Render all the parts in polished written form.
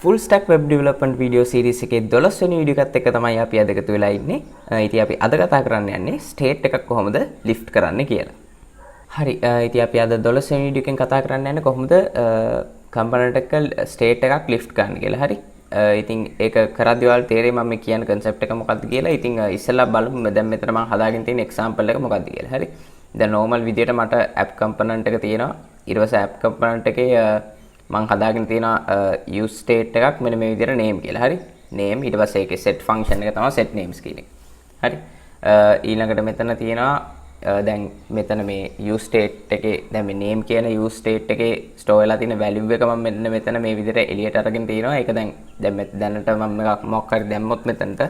full stack web development video series එකේ 12 වෙනි video එකත් එක්ක තමයි අපි අද එකතු වෙලා ඉන්නේ. ඉතින් අපි අද කතා කරන්න යන්නේ state එකක් කොහොමද lift කරන්නේ කියලා. හරි. ඉතින් අපි අද 12 වෙනි වීඩියෝ එකෙන් කතා කරන්න යන්නේ කොහොමද component එක state එකක් lift කරන්න කියලා. හරි. ඉතින් ඒක කරද්දී ඔයාලට තේරෙයි මම කියන concept එක මොකක්ද කියලා. ඉතින් ඉස්සෙල්ලා බලමු දැන් මෙතන මම හදාගෙන තියෙන example එක මොකක්ද කියලා. හරි. දැන් normal විදියට මට app component එක තියෙනවා. ඊට පස්සේ app component එකේ මම හදාගෙන තියෙනවා use state එකක් මෙන්න මේ විදිහට name කියලා. හරි. name ඊට පස්සේ ඒකේ set function එක තමයි set names කියන්නේ. හරි. ඊළඟට මෙතන තියෙනවා දැන් මෙතන මේ use state එකේ දැන් මේ name කියන use state එකේ store වෙලා තියෙන value එක මම මෙතන මේ විදිහට එළියට අරගෙන තියෙනවා. ඒක දැන් දැනට මම එකක් මොකක් හරි දැම්මොත් මෙතනට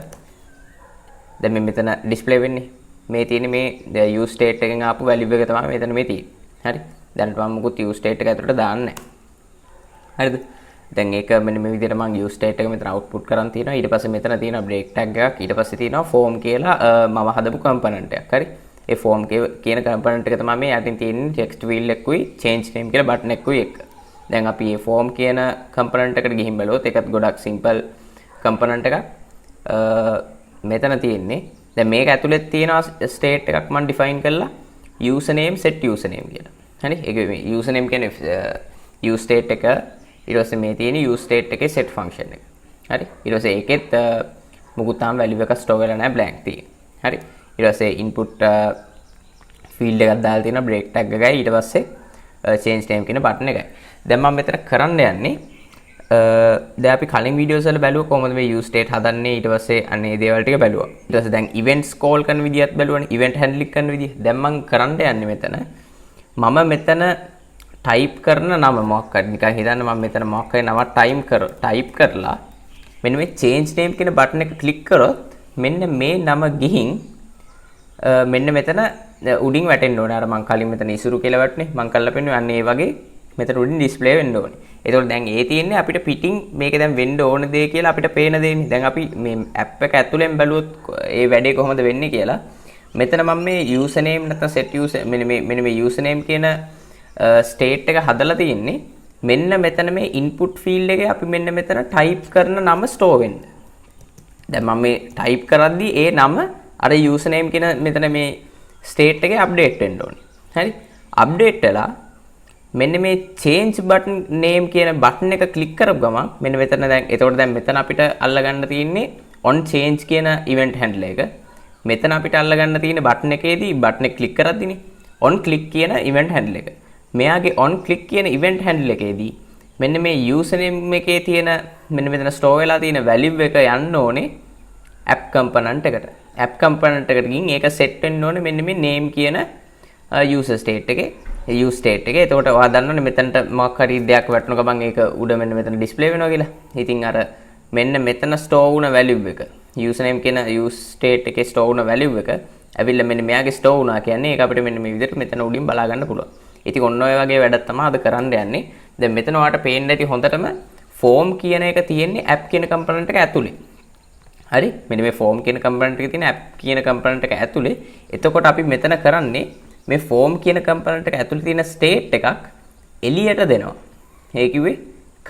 දැන් මෙතන display වෙන්නේ. මේ තියෙන්නේ මේ use state එකෙන් ආපු value එක තමයි මෙතන මේ තියෙන්නේ. හරි. දැනට මම මුකුත් use state එක ඇතුළට දාන්නේ නැහැ. හරිද? දැන් ඒක මෙන්න මේ විදිහට මම use state එක මෙතන output කරන් තියෙනවා. ඊට පස්සේ මෙතන තියෙනවා break tag එකක්. ඊට පස්සේ තියෙනවා form කියලා මම හදපු component එකක්. හරි. ඒ form කියන component එක තමයි මේ යටින් තියෙන text field එකකුයි change name කියලා button එකකුයි එක. දැන් අපි මේ form කියන component එකට ගිහින් බලුවොත් ඒකත් ගොඩක් simple component එකක්. මෙතන තියෙන්නේ දැන් මේක ඇතුලේ තියෙනවා state එකක් මම define කරලා username set username කියලා. හරි. ඒක මේ username කියන්නේ use state එක ඊට පස්සේ මේ තියෙන use state එකේ set function එක. හරි. ඊට පස්සේ ඒකෙත් මොකුත් තාම value එකක් store වෙලා නැහැ blank තියෙන. හරි. ඊට පස්සේ input field එකක් දාලා තියෙනවා break tag එකයි ඊට පස්සේ change name කියන button එකයි. දැන් මම මෙතන කරන්න යන්නේ දැන් අපි කලින් videos වල බැලුවා කොහොමද මේ use state හදන්නේ ඊට පස්සේ අනේ දේවල් ටික බැලුවා. ඊට පස්සේ දැන් events call කරන විදිහත් බැලුවානේ event handling කරන විදිහ. දැන් මම කරන්න යන්නේ මෙතන මම මෙතන type කරන නම මොකක් හරි නිකන් හිතන්න මම මෙතන මොකක් හරි නමක් type කරලා මෙන්න මේ change name කියන button එක click කරොත් මෙන්න මේ නම ගිහින් මෙන්න මෙතන උඩින් වැටෙන්න ඕනේ. අර මම කලින් මෙතන ඉසුරු කියලා වැටුනේ. මම කල්ලා පෙන්නුවේ අන්න ඒ වගේ මෙතන උඩින් display වෙන්න ඕනේ. ඒතකොට දැන් ඒ තියෙන්නේ අපිට පිටින් මේක දැන් වෙන්න ඕන දේ කියලා අපිට පේන දෙන්නේ. දැන් අපි මේ app එක ඇතුලෙන් බැලුවොත් ඒ වැඩේ කොහොමද වෙන්නේ කියලා. මෙතන මම මේ username නැත්නම් set user මෙන්න මේ username කියන state එක හදලා තියෙන්නේ මෙන්න මෙතන මේ input field එකේ අපි මෙන්න මෙතන type කරන නම store වෙන්න. දැන් මම මේ type කරද්දී ඒ නම අර username කියන මෙතන මේ state එකේ update වෙන්න ඕනේ. හරි. update වෙලා මෙන්න මේ change button name කියන button එක click කරපු ගමන් මෙන්න මෙතන දැන් එතකොට දැන් මෙතන අපිට අල්ලගන්න තියෙන්නේ on change කියන event handler එක. මෙතන අපිට අල්ලගන්න තියෙන button එකේදී button එක click කරද්දීනේ on click කියන event handler එක. මෙයාගේ on click කියන event handler එකේදී මෙන්න මේ username එකේ තියෙන මෙන්න මෙතන store වෙලා තියෙන value එක යන්න ඕනේ app component එකට. app component එකට ගිහින් ඒක set වෙන්න ඕනේ මෙන්න මේ name කියන user state එකේ use state එකේ. එතකොට ඔයා දන්නවනේ මෙතනට මොකක් හරි දෙයක් වැටුණ ගමන් ඒක උඩ මෙන්න මෙතන display වෙනවා කියලා. ඉතින් අර මෙන්න මෙතන store වුණ value එක username කියන use state එකේ store වුණ value එක ඇවිල්ලා මෙන්න මෙයාගේ store වුණා කියන්නේ ඒක අපිට මෙන්න මේ විදිහට මෙතන උඩින් බලා ගන්න පුළුවන්. ඉතින් ඔන්න ඔය වගේ වැඩක් තමයි අද කරන්න යන්නේ. දැන් මෙතන ඔයාලට පේන්න ඇති හොඳටම form කියන එක තියෙන්නේ app කියන component එක ඇතුලේ. හරි. මෙන්න මේ form කියන component එකේ තියෙන app කියන component එක ඇතුලේ. එතකොට අපි මෙතන කරන්නේ මේ form කියන component එක ඇතුලේ තියෙන state එකක් එළියට දෙනවා. ඒ කිව්වේ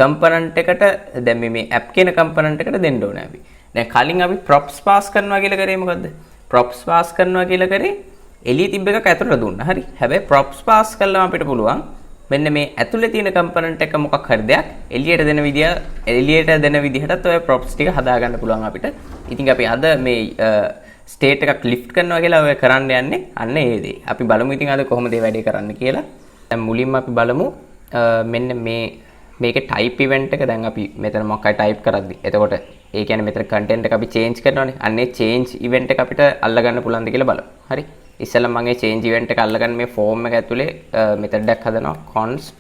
component එකට දැන් මේ app කියන component එකට දෙන්න ඕනේ අපි. දැන් කලින් අපි props pass කරනවා කියලා කරේ මොකද්ද? props pass කරනවා කියලා කරේ එළිය තිබ්බ එකක් ඇතුළට දුන්නා. හරි. හැබැයි props pass කළාම අපිට පුළුවන් මෙන්න මේ ඇතුලේ තියෙන component එක මොකක් හරි දෙයක් එළියට දෙන විදිහටත් ඔය props ටික හදා ගන්න පුළුවන් අපිට. ඉතින් අපි අද මේ state එකක් lift කරනවා කියලා ඔය කරන්න යන්නේ අන්න ඒ දේ. අපි බලමු ඉතින් අද කොහොමද මේ වැඩේ කරන්න කියලා. දැන් මුලින්ම අපි බලමු මෙන්න මේකේ type event එක දැන් අපි මෙතන මොකක් හරි type කරද්දි. එතකොට ඒ කියන්නේ මෙතන content එක අපි change කරනවානේ. අන්නේ change event එක අපිට අල්ල ගන්න පුළුවන්ද කියලා බලමු. හරි. ඉස්සෙල්ලා මම මේ change event එක අල්ලගන්න මේ form එක ඇතුලේ method එකක් හදනවා const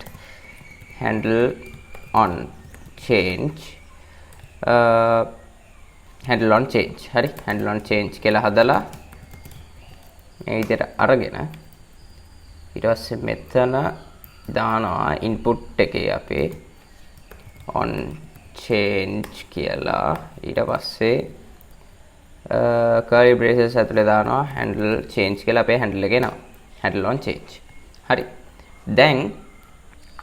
handle on change handle on change. හරි. handle on change කියලා හදලා මේ විදිහට අරගෙන ඊට පස්සේ මෙතන දානවා input එකේ අපේ on change කියලා ඊට පස්සේ curly braces ඇතුලේ දානවා handle change කියලා අපේ handle එක එනවා handle on change. හරි. දැන්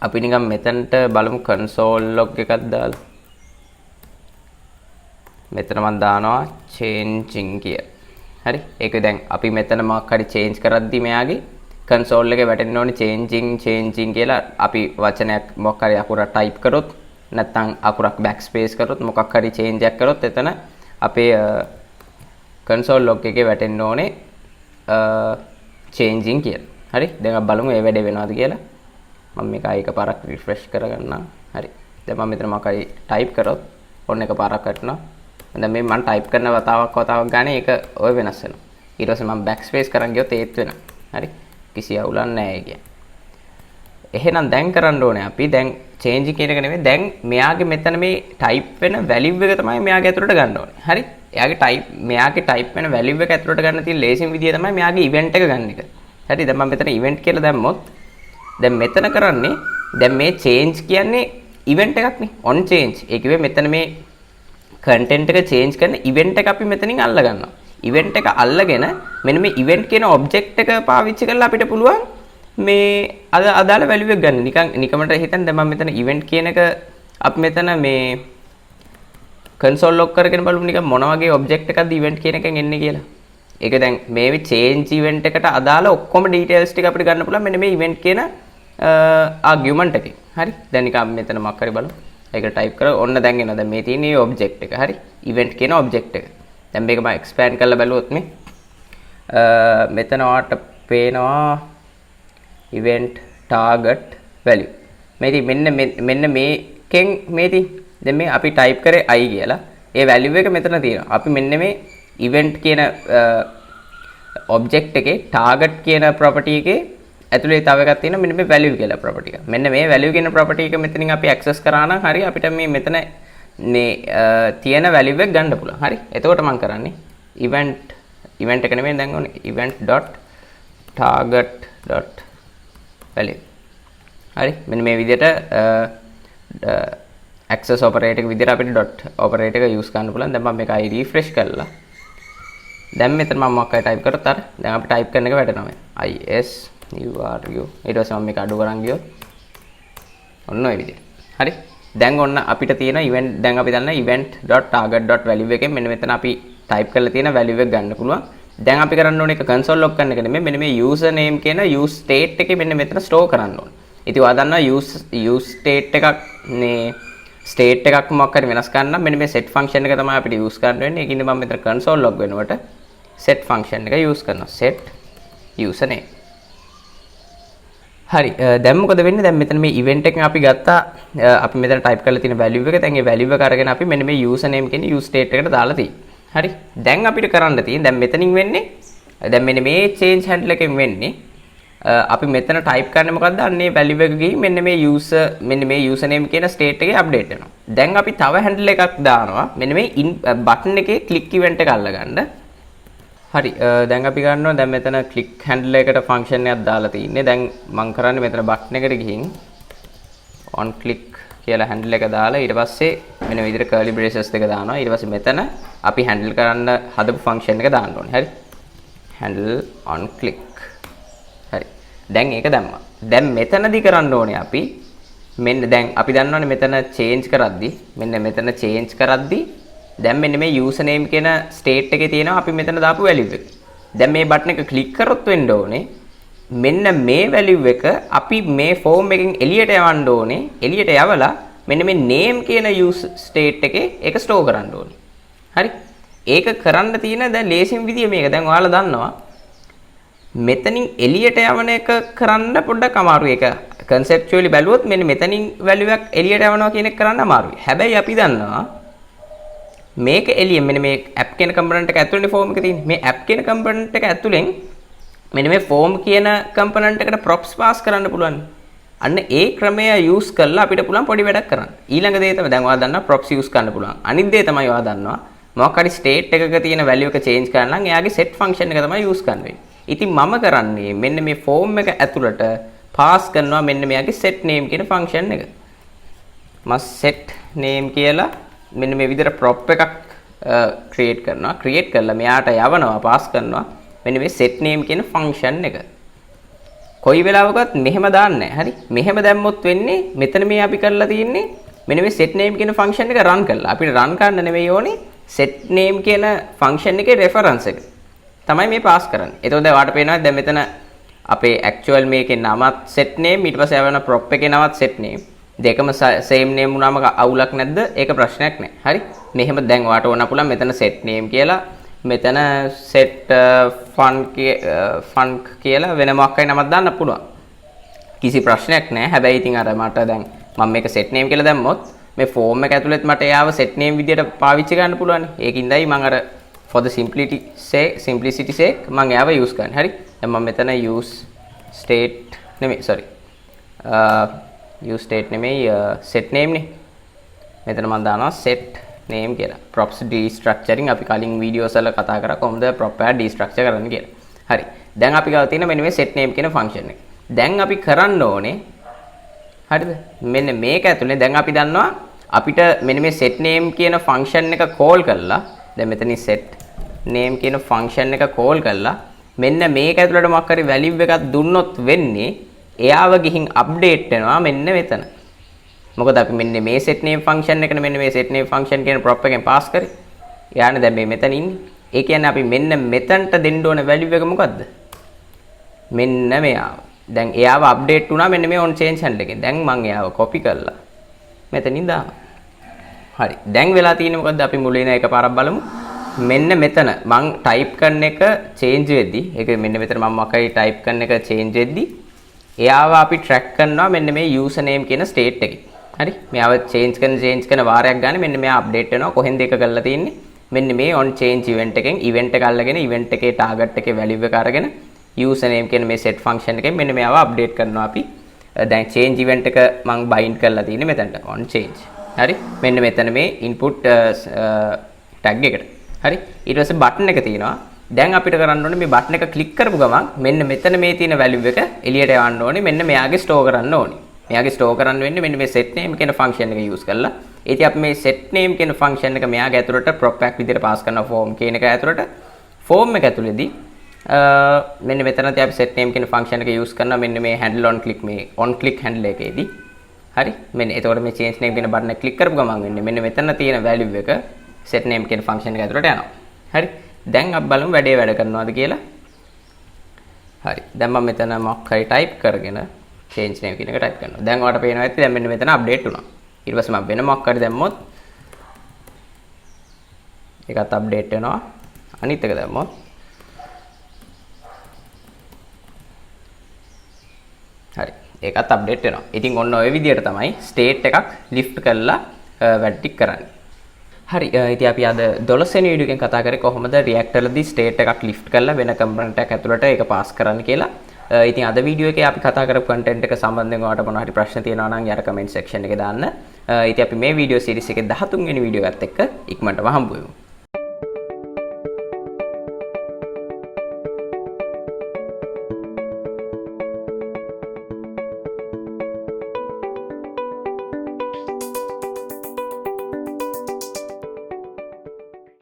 අපි නිකන් මෙතනට බලමු console log එකක් දාලා මෙතන මම දානවා changing කියලා. හරි. ඒක දැන් අපි මෙතන මොකක් හරි change කරද්දි මෙයාගේ console එකේ වැටෙන්න ඕනේ changing කියලා අපි වචනයක් මොකක් හරි අකුරක් type කරොත් නැත්නම් අකුරක් backspace කරොත් මොකක් හරි change එකක් කරොත් එතන අපේ console log එකේ වැටෙන්න ඕනේ changing කියලා. හරි. දැන් අපි බලමු මේ වැඩේ වෙනවද කියලා. මම මේක එකපාරක් refresh කරගන්නම්. හරි. දැන් මම මෙතන මොකක් හරි type කරොත් ඔන්න එකපාරක් වටනවා. දැන් මේ මම type කරන වතාවක් ගන්න ඒක ඔය වෙනස් වෙනවා. ඊට පස්සේ මම backspace කරන් ගියොත් ඒත් වෙනවා. හරි. කිසි අවුලක් නැහැ ඒ කියන්නේ. එහෙනම් දැන් කරන්න ඕනේ අපි දැන් changing කියන එක නෙමෙයි දැන් මෙයාගේ මෙතන මේ type වෙන value එක තමයි මෙයාගේ ඇතුළට ගන්න ඕනේ. හරි. මෙයාගේ type වෙන value එක ඇතුළට ගන්න තියෙන ලේසිම විදිය තමයි මෙයාගේ event එක ගන්න එක. හරි. දැන් මම මෙතන event කියලා දැම්මොත් දැන් මෙතන කරන්නේ දැන් මේ change කියන්නේ event එකක් නේ. on change. ඒ කිව්වේ මෙතන මේ content එක change කරන event එක අපි මෙතනින් අල්ල ගන්නවා. event එක අල්ලගෙන මෙන්න මේ event කියන object එක පාවිච්චි කරලා අපිට පුළුවන් මේ අදාළ value එක ගන්න. නිකමට හිතන්න දැන් මම මෙතන event කියන එක අපි මෙතන මේ console log කරගෙන බලමු නිකන් මොන වගේ object එකක්ද event කියන එකෙන් එන්නේ කියලා. ඒක දැන් මේ change event එකට අදාළ ඔක්කොම details ටික අපිට ගන්න පුළුවන් මෙන්න මේ event කියන argument එකෙන්. හරි. දැන් නිකන් මෙතන මොකක් හරි බලමු. ඒක type කරලා ඔන්න දැන් එනවා. දැන් මේ තියෙන object එක. හරි. event කියන object එක. දැන් මේක මම expand කරලා බලුවොත් මේ මෙතන ඔයාලට පේනවා event target value. මේ මෙන්න මේකෙන් මේ දැන් මේ අපි type කරේ i කියලා. ඒ value එක මෙතන තියෙනවා. අපි මෙන්න මේ event කියන object එකේ target කියන property එකේ ඇතුලේ තව එකක් තියෙනවා මෙන්න මේ value කියලා property එක. මෙන්න මේ value කියන property එක මෙතනින් අපි access කරා නම් හරි අපිට මේ මෙතන මේ තියෙන value එක ගන්න පුළුවන්. හරි. එතකොට මම කරන්නේ event එක නෙමෙයි දැන් ඕනේ event.target.value. හරි. මෙන්න මේ විදිහට access operator එක විදිහට අපිට dot operator එක use කරන්න පුළුවන්. දැන් මම මේක refresh කරලා දැන් මෙතන මම මොකක්ද type කරොත් අර දැන් අපි type කරන එක වැටෙනවා. ISURU ඊට පස්සේ මම මේක අඩු කරන් ගියොත් ඔන්න ඔය විදිහට. හරි. දැන් ඔන්න අපිට තියෙන event දැන් අපි දන්න event.target.value එකෙන් මෙන්න මෙතන අපි type කරලා තියෙන value එක ගන්න පුළුවන්. දැන් අපි කරන්න ඕනේ එක console log කරන එක නෙමෙයි මෙන්න මේ user name කියන use state එකේ මෙන්න මෙතන store කරන්න ඕනේ. ඉතින් ඔයා දන්නවා use state එකක් මේ state එකක් මොකක් හරි වෙනස් කරන්න නම් මෙන්න මේ set function එක තමයි අපිට use කරන්න වෙන්නේ. ඒකින්ද මම මෙතන console log වෙනකොට set function එක use කරනවා. set username. හරි. දැන් මොකද වෙන්නේ? දැන් මෙතන මේ event එකෙන් අපි ගත්තා අපි මෙතන type කරලා තියෙන value එක. දැන් ඒ value එක අරගෙන අපි මෙන්න මේ username කියන use state එකට දාලා තියෙනවා. හරි. දැන් අපිට කරන්න තියෙන්නේ දැන් මෙතනින් වෙන්නේ දැන් මෙන්න මේ change handle එකෙන් වෙන්නේ අපි මෙතන type කරන්නේ මොකද්ද? අන්නේ value එක ගිහින් මෙන්න මේ username කියන state එකේ update වෙනවා. දැන් අපි තව handle එකක් දානවා. මෙන්න මේ button එකේ click event එක අල්ලගන්න. හරි. දැන් අපි ගන්නවා දැන් මෙතන click handle එකට function එකක් දාලා තින්නේ. දැන් මම කරන්නේ මෙතන button එකට ගිහින් on click කියලා handle එක දාලා ඊට පස්සේ මෙන්න විදිහට curly braces දෙක දානවා. ඊට පස්සේ මෙතන අපි handle කරන්න හදපු function එක දාන්න ඕනේ. හරි. handle on click. හරි. දැන් ඒක දැම්මා. දැන් මෙතනදී කරන්න ඕනේ අපි මෙන්න දැන් අපි දන්නවනේ මෙතන change කරද්දී දැන් මෙන්න මේ username කියන state එකේ තියෙනවා අපි මෙතන දාපු value එක. දැන් මේ button එක click කරොත් වෙන්න ඕනේ මෙන්න මේ value එක අපි මේ form එකෙන් එළියට යවන්න ඕනේ. එළියට යවලා මෙන්න මේ name කියන use state එකේ ඒක store කරන්න ඕනේ. හරි. ඒක කරන්න තියෙන දැන් ලේසිම විදිය මේක. දැන් ඔයාලා දන්නවා මෙතනින් එළියට යවන එක කරන්න පොඩ්ඩක් අමාරුයි. ඒක conceptually බැලුවොත් මෙන්න මෙතනින් value එකක් එළියට යවනවා කියන එක කරන්න අමාරුයි. හැබැයි අපි දන්නවා මේක එළිය මෙන්න මේ app කියන component එක ඇතුළේ form එක තියෙන්නේ. මේ app කියන component එක ඇතුළෙන් මෙන්න මේ form කියන component එකට props pass කරන්න පුළුවන්. අන්න ඒ ක්‍රමය use කරලා අපිට පුළුවන් පොඩි වැඩක් කරන්න. ඊළඟ දේ තමයි දැන් ඔයාලා දන්නවා props use කරන්න පුළුවන්. අනිත් දේ තමයි ඔයාලා දන්නවා මොකක් හරි state එකක තියෙන value එක change කරන්න නම් එයාගේ set function එක තමයි use කරන්න වෙන්නේ. ඉතින් මම කරන්නේ මෙන්න මේ form එක ඇතුළට pass කරනවා මෙන්න මෙයාගේ set name කියන function එක. මම set name කියලා මෙන්න මේ විදිහට prop එකක් create කරනවා. create කරලා මෙයාට යවනවා pass කරනවා මෙන්න මේ set name කියන function එක. කොයි වෙලාවකවත් මෙහෙම දාන්නේ නැහැ. හරි. මෙහෙම දැම්මොත් වෙන්නේ මෙතන මේ අපි කරලා තියෙන්නේ මෙන්න මේ set name කියන function එක run කරලා. අපිට run කරන්න නෙමෙයි ඕනේ set name කියන function එකේ reference එක තමයි මේ pass කරන්නේ. එතකොට දැන් ඔයාලට පේනවා දැන් මෙතන අපේ actual මේකේ නමත් set name ඊට පස්සේ ආවන prop එකේ නමත් set name. දෙකම same name වුණාම අවුලක් නැද්ද? ඒක ප්‍රශ්නයක් නෑ. හරි. මෙහෙම දැන් ඔයාලට ඕන පුළුවන් මෙතන set name කියලා මෙතන set fun කියලා වෙන මොකක් හරි නමක් දාන්න පුළුවන්. කිසි ප්‍රශ්නයක් නෑ. හැබැයි ඉතින් අර මට දැන් මම මේක set name කියලා දැම්මොත් මේ form එක ඇතුළෙත් මට එයාව set name විදියට පාවිච්චි කරන්න පුළුවන්. ඒකින්දයි මම අර for the simplicity sake මම එයාව use කරන්නේ. හරි. දැන් මම මෙතන use state නෙමෙයි sorry. use state නෙමෙයි set name නේ. මෙතන මම දානවා set name කියලා. props destructuring අපි කලින් videos වල කතා කරා කොහොමද prop එක destructure කරන්න කියලා. හරි. දැන් අපි ගාව තියෙන මෙන්න මේ set name කියන function එක. දැන් අපි කරන්න ඕනේ හරිද? මෙන්න මේක ඇතුලේ දැන් අපි දන්නවා අපිට මෙන්න මේ set name කියන function එක call කරලා දැන් මෙතනින් set name කියන function එක call කරලා මෙන්න මේක ඇතුලට මොකක් හරි value එකක් දුන්නොත් වෙන්නේ එයාව ගිහින් update වෙනවා මෙන්න මෙතන. මොකද අපි මෙන්න මේ set name function එකනේ මෙන්න මේ set name function කියන prop එකෙන් pass කරේ. එයානේ දැන් මේ මෙතන ඉන්නේ. ඒ කියන්නේ අපි මෙන්න මෙතනට දෙන්න ඕන value එක මොකද්ද? මෙන්න මෙයාව. දැන් එයාව අප්ඩේට් වුණා මෙන්න මේ on change handle එකෙන්. දැන් මම එයාව copy කරලා මෙතනින් දානවා. හරි. දැන් වෙලා තියෙන්නේ මොකද්ද? අපි මුලින් එකපාරක් බලමු. මෙන්න මෙතන මම type කරන එක change වෙද්දි, ඒක මෙන්න මෙතන මම මොකයි type කරන එක change වෙද්දි එයාව අපි track කරනවා මෙන්න මේ username කියන state එකේ. හරි. මෙයාව change කරන වාරයක් ගන්න මෙන්න මෙයා update වෙනවා. කොහෙන්ද ඒක කරලා තියෙන්නේ? මෙන්න මේ on change event එකෙන් event එක අල්ලගෙන event එකේ target එකේ value එක අරගෙන username කියන මේ set function එකෙන් මෙන්න මෙයාව update කරනවා අපි. දැන් change event එක මම bind කරලා තියෙන්නේ මෙතනට on change. හරි. මෙන්න මෙතන මේ input tag එකට. හරි. ඊට පස්සේ button එක තියෙනවා. දැන් අපිට කරන්න ඕනේ මේ button එක click කරපු ගමන් මෙන්න මෙතන මේ තියෙන value එක එළියට යවන්න ඕනේ. මෙන්න මෙයාගේ store කරන්න ඕනේ. මෙයාගේ store කරන්න වෙන්නේ මෙන්න මේ set name කියන function එක use කරලා. ඉතින් අපි මේ set name කියන function එක මෙයාගේ ඇතුළට prop එකක් විදිහට pass කරනවා form කියන එක ඇතුළට. form එක ඇතුළේදී මෙන්න මෙතනදී අපි set name කියන function එක use කරනවා මෙන්න මේ handle on click handle එකේදී. හරි. මෙන්න එතකොට මේ change name කියන button එක click කරපු ගමන් වෙන්නේ මෙන්න මෙතන තියෙන value එක set name කියන function එක ඇතුළට යනවා. හරි. දැන් අපි බලමු වැඩේ වැඩ කරනවද කියලා. හරි. දැන් මම මෙතන මොකක් හරි type කරගෙන change name කියන එක type කරනවා. දැන් ඔයාලට පේනවා ඇත්තේ දැන් මෙන්න මෙතන update වුණා. ඊට පස්සේ මම වෙන මොකක් හරි දැම්මොත් ඒකත් update වෙනවා. අනිත් එක දැම්මොත් හරි. ඒකත් අප්ඩේට් වෙනවා. ඉතින් ඔන්න ඔය විදිහට තමයි ස්ටේට් එකක් ලිෆ්ට් කරලා වැඩ ටික කරන්නේ. හරි. ඉතින් අපි අද 12 වෙනි වීඩියෝ එකෙන් කතා කරේ කොහොමද React වලදී ස්ටේට් එකක් ලිෆ්ට් කරලා වෙන කම්පොනන්ට් එකක් ඇතුළට ඒක පාස් කරන්න කියලා. ඉතින් අද වීඩියෝ එකේ අපි කතා කරපු කන්ටෙන්ට් එක සම්බන්ධයෙන් ඔයාලට මොනවා හරි ප්‍රශ්න තියෙනවා නම් යට කමෙන්ට් සෙක්ෂන් එකේ දාන්න. ඉතින් අපි මේ වීඩියෝ සීරීස් එකේ 13 වෙනි වීඩියෝ එකත් එක්ක ඉක්මනටම හම්බ වෙමු.